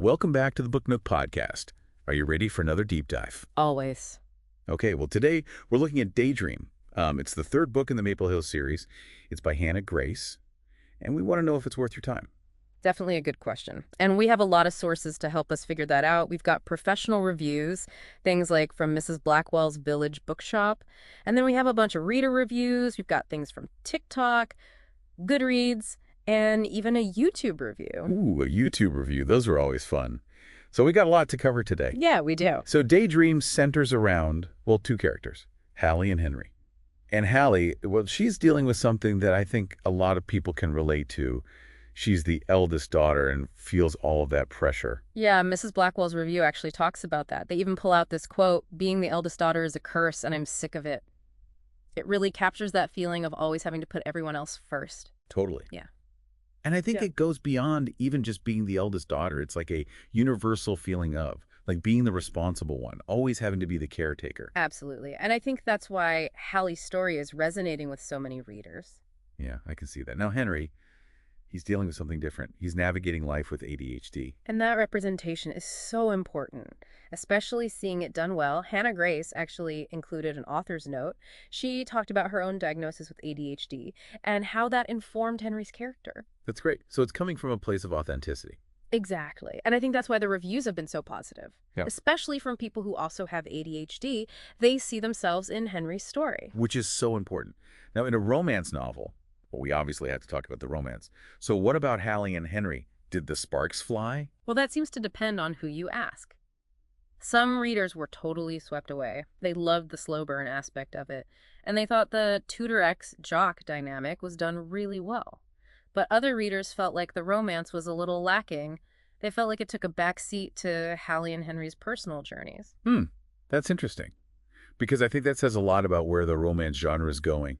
Welcome back to the Book Nook podcast. Are you ready for another deep dive? Always. Okay, well today we're looking at Daydream. It's the third book in the Maple Hill series. It's by Hannah Grace, and we want to know if it's worth your time. Definitely a good question. And we have a lot of sources to help us figure that out. We've got professional reviews, things like from Mrs. Blackwell's Village Bookshop. And then we have a bunch of reader reviews. We've got things from TikTok, Goodreads, and even a YouTube review. Ooh, a YouTube review. Those are always fun. So we got a lot to cover today. Yeah, we do. So Daydream centers around, well, two characters, Halle and Henry. And Halle, well, she's dealing with something that I think a lot of people can relate to. She's the eldest daughter and feels all of that pressure. Yeah, Mrs. Blackwell's review actually talks about that. They even pull out this quote, "Being the eldest daughter is a curse, and I'm sick of it." It really captures that feeling of always having to put everyone else first. Totally. Yeah. And I think Yeah. it goes beyond even just being the eldest daughter. It's like a universal feeling of, like being the responsible one, always having to be the caretaker. Absolutely. And I think that's why Halle's story is resonating with so many readers. Yeah, I can see that. Now, Henry, he's dealing with something different. He's navigating life with ADHD. And that representation is so important, especially seeing it done well. Hannah Grace actually included an author's note. She talked about her own diagnosis with ADHD and how that informed Henry's character. That's great. So it's coming from a place of authenticity. Exactly. And I think that's why the reviews have been so positive, Yeah. especially from people who also have ADHD. They see themselves in Henry's story. Which is so important. Now, in a romance novel, well, we obviously have to talk about the romance. So what about Halle and Henry? Did the sparks fly? Well, that seems to depend on who you ask. Some readers were totally swept away. They loved the slow burn aspect of it, and they thought the tutor-jock dynamic was done really well. But other readers felt like the romance was a little lacking. They felt like it took a backseat to Halle and Henry's personal journeys. That's interesting. Because I think that says a lot about where the romance genre is going.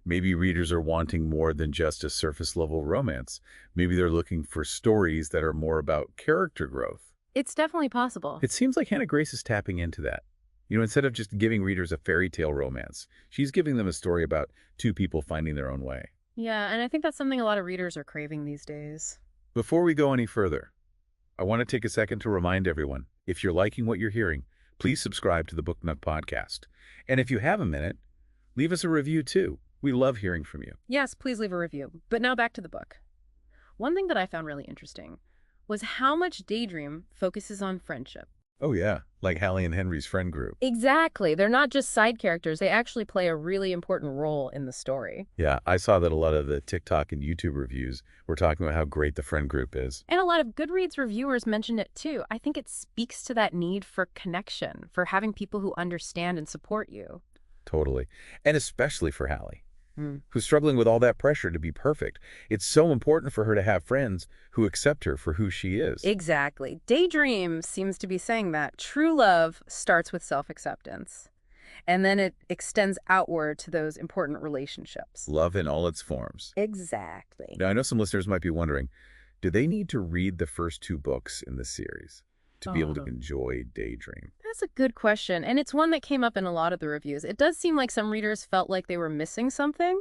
Maybe readers are wanting more than just a surface-level romance. Maybe they're looking for stories that are more about character growth. It's definitely possible. It seems like Hannah Grace is tapping into that. You know, instead of just giving readers a fairy tale romance, she's giving them a story about two people finding their own way. Yeah, and I think that's something a lot of readers are craving these days. Before we go any further, I want to take a second to remind everyone, if you're liking what you're hearing, please subscribe to the Book Nook podcast. And if you have a minute, leave us a review too. We love hearing from you. Yes, please leave a review. But now back to the book. One thing that I found really interesting was how much Daydream focuses on friendship. Oh yeah, like Halle and Henry's friend group. Exactly. They're not just side characters. They actually play a really important role in the story. Yeah, I saw that a lot of the TikTok and YouTube reviews were talking about how great the friend group is. And a lot of Goodreads reviewers mentioned it too. I think it speaks to that need for connection, for having people who understand and support you. Totally. And especially for Halle, who's struggling with all that pressure to be perfect. It's so important for her to have friends who accept her for who she is. Exactly. Daydream seems to be saying that true love starts with self-acceptance, and then it extends outward to those important relationships. Love in all its forms. Exactly. Now, I know some listeners might be wondering, do they need to read the first two books in the series to be able to enjoy Daydream? That's a good question, and it's one that came up in a lot of the reviews. It does seem like some readers felt like they were missing something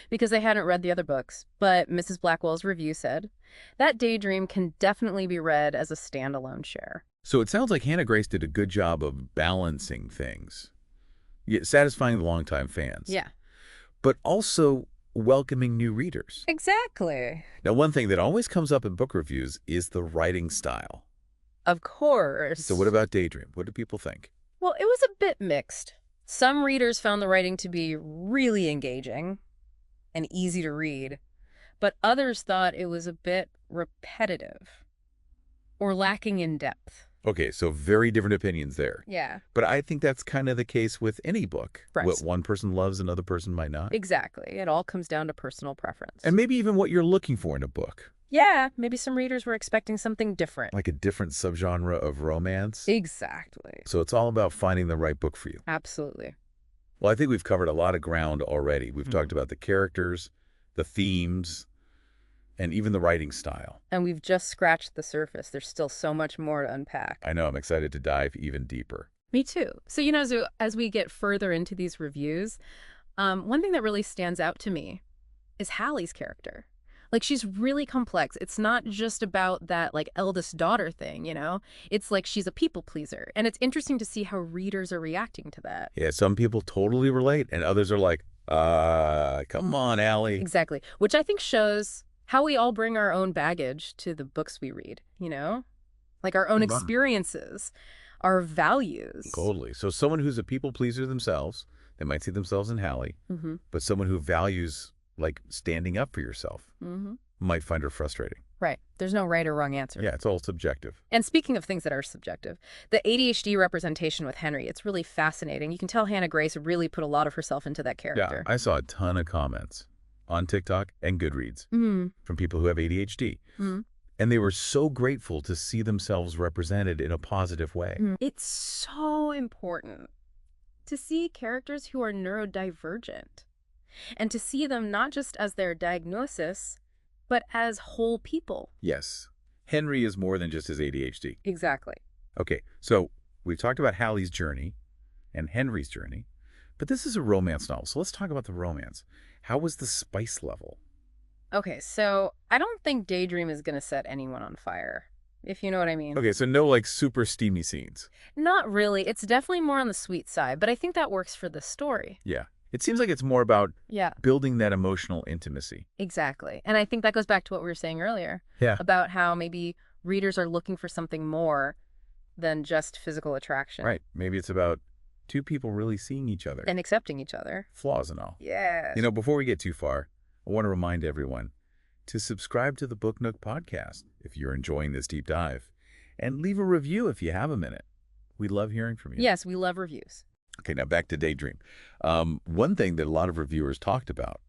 because they hadn't read the other books, but Mrs. Blackwell's review said that Daydream can definitely be read as a standalone share. So it sounds like Hannah Grace did a good job of balancing things, yet satisfying the longtime fans. Yeah. But also welcoming new readers. Exactly. Now, one thing that always comes up in book reviews is the writing style. Of course. So what about Daydream? What do people think? Well, it was a bit mixed. Some readers found the writing to be really engaging and easy to read, but others thought it was a bit repetitive or lacking in depth. Okay, so very different opinions there. Yeah. But I think that's kind of the case with any book. Right. What one person loves, another person might not. Exactly. It all comes down to personal preference. And maybe even what you're looking for in a book. Yeah, maybe some readers were expecting something different. Like a different subgenre of romance. Exactly. So it's all about finding the right book for you. Absolutely. Well, I think we've covered a lot of ground already. We've talked about the characters, the themes, and even the writing style. And we've just scratched the surface. There's still so much more to unpack. I know, I'm excited to dive even deeper. Me too. So, as we get further into these reviews, one thing that really stands out to me is Halle's character. Like, she's really complex. It's not just about that, like, eldest daughter thing, you know? It's like she's a people pleaser. And it's interesting to see how readers are reacting to that. Yeah, some people totally relate, and others are like, come on, Allie. Exactly. Which I think shows how we all bring our own baggage to the books we read, you know? Like our own Wow. experiences, our values. Totally. So someone who's a people pleaser themselves, they might see themselves in Halle, Mm-hmm. but someone who values, like, standing up for yourself Mm-hmm. might find her frustrating. Right. There's no right or wrong answer. Yeah, it's all subjective. And speaking of things that are subjective, the ADHD representation with Henry, it's really fascinating. You can tell Hannah Grace really put a lot of herself into that character. Yeah, I saw a ton of comments on TikTok and Goodreads from people who have ADHD. Mm-hmm. And they were so grateful to see themselves represented in a positive way. It's so important to see characters who are neurodivergent and to see them not just as their diagnosis, but as whole people. Yes. Henry is more than just his ADHD. Exactly. Okay, so we've talked about Halle's journey and Henry's journey, but this is a romance novel, so let's talk about the romance. How was the spice level? Okay, so I don't think Daydream is going to set anyone on fire, if you know what I mean. Okay, so no, like, super steamy scenes. Not really. It's definitely more on the sweet side, but I think that works for the story. Yeah. It seems like it's more about Yeah, building that emotional intimacy. exactly. And I think that goes back to what we were saying earlier Yeah. about how maybe readers are looking for something more than just physical attraction. Right. Maybe it's about two people really seeing each other. And accepting each other. Flaws and all. Yes. You know, before we get too far, I want to remind everyone to subscribe to the Book Nook podcast if you're enjoying this deep dive, and leave a review if you have a minute. We love hearing from you. Yes, we love reviews. Okay, now back to Daydream. One thing that a lot of reviewers talked about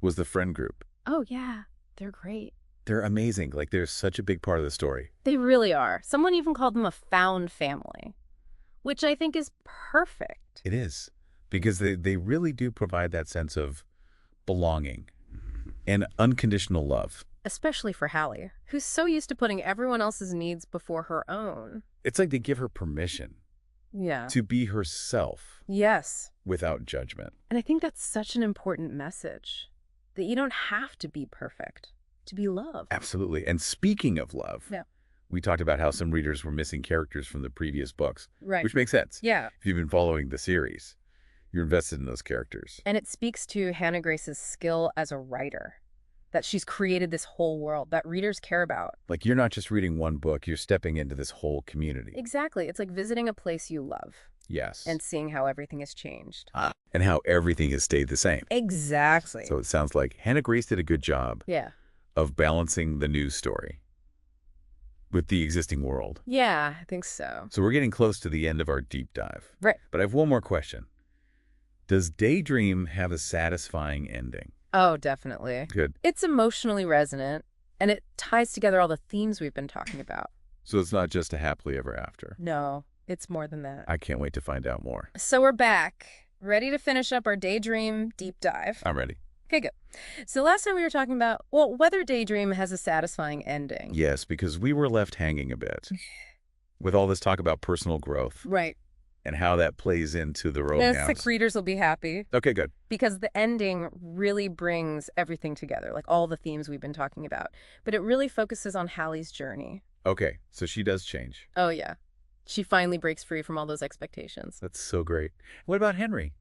was the friend group. Oh, yeah. They're great. They're amazing. Like, they're such a big part of the story. They really are. Someone even called them a found family, which I think is perfect. It is, because they really do provide that sense of belonging and unconditional love. Especially for Halle, who's so used to putting everyone else's needs before her own. It's like they give her permission Yeah. to be herself Yes. without judgment. And I think that's such an important message, that you don't have to be perfect to be loved. Absolutely. And speaking of love, Yeah. we talked about how some readers were missing characters from the previous books, Right. which makes sense. Yeah. If you've been following the series, you're invested in those characters. And it speaks to Hannah Grace's skill as a writer, that she's created this whole world that readers care about. Like, you're not just reading one book, you're stepping into this whole community. Exactly. It's like visiting a place you love Yes. and seeing how everything has changed. And how everything has stayed the same. Exactly. So it sounds like Hannah Grace did a good job Yeah. of balancing the news story with the existing world. Yeah, I think so. So we're getting close to the end of our deep dive. Right. But I have one more question. Does Daydream have a satisfying ending? Oh, definitely. Good. It's emotionally resonant, and it ties together all the themes we've been talking about. So it's not just a happily ever after. No, it's more than that. I can't wait to find out more. So we're back, ready to finish up our Daydream deep dive. I'm ready. Okay, good. So last time we were talking about, well, whether Daydream has a satisfying ending. Yes, because we were left hanging a bit with all this talk about personal growth Right. and how that plays into the Yes, romance. like readers will be happy Okay, good. because the ending really brings everything together, like all the themes we've been talking about. But it really focuses on Halle's journey. Okay, so she does change. Oh, yeah. She finally breaks free from all those expectations. That's so great. What about Henry?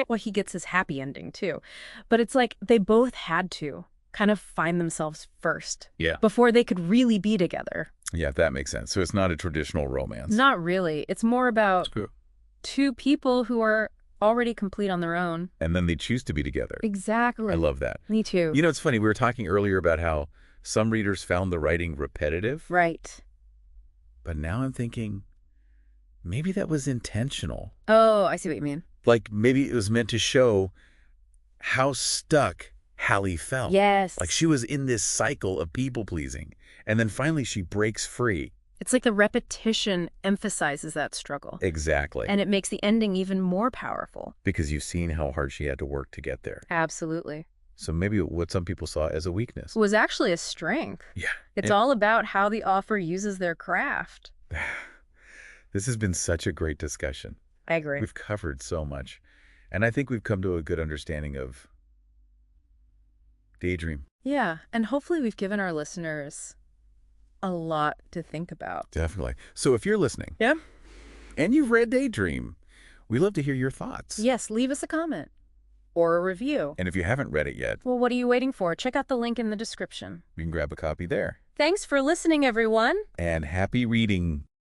Well, he gets his happy ending, too. But it's like they both had to kind of find themselves first Yeah. before they could really be together. Yeah, that makes sense. So it's not a traditional romance. Not really. It's more about True. two people who are already complete on their own. And then they choose to be together. Exactly. I love that. Me too. You know, it's funny. We were talking earlier about how some readers found the writing repetitive. Right. But now I'm thinking maybe that was intentional. Oh, I see what you mean. Like maybe it was meant to show how stuck Halle felt. Yes. Like she was in this cycle of people pleasing. And then finally she breaks free. It's like the repetition emphasizes that struggle. Exactly. And it makes the ending even more powerful. Because you've seen how hard she had to work to get there. Absolutely. So maybe what some people saw as a weakness. It was actually a strength. Yeah. It's all about how the author uses their craft. This has been such a great discussion. I agree. We've covered so much. And I think we've come to a good understanding of Daydream. Yeah, and hopefully we've given our listeners a lot to think about. Definitely. So if you're listening Yeah? and you've read Daydream, we'd love to hear your thoughts. Yes, leave us a comment or a review. And if you haven't read it yet, Well, what are you waiting for? Check out the link in the description. you can grab a copy there. Thanks for listening, everyone. And happy reading.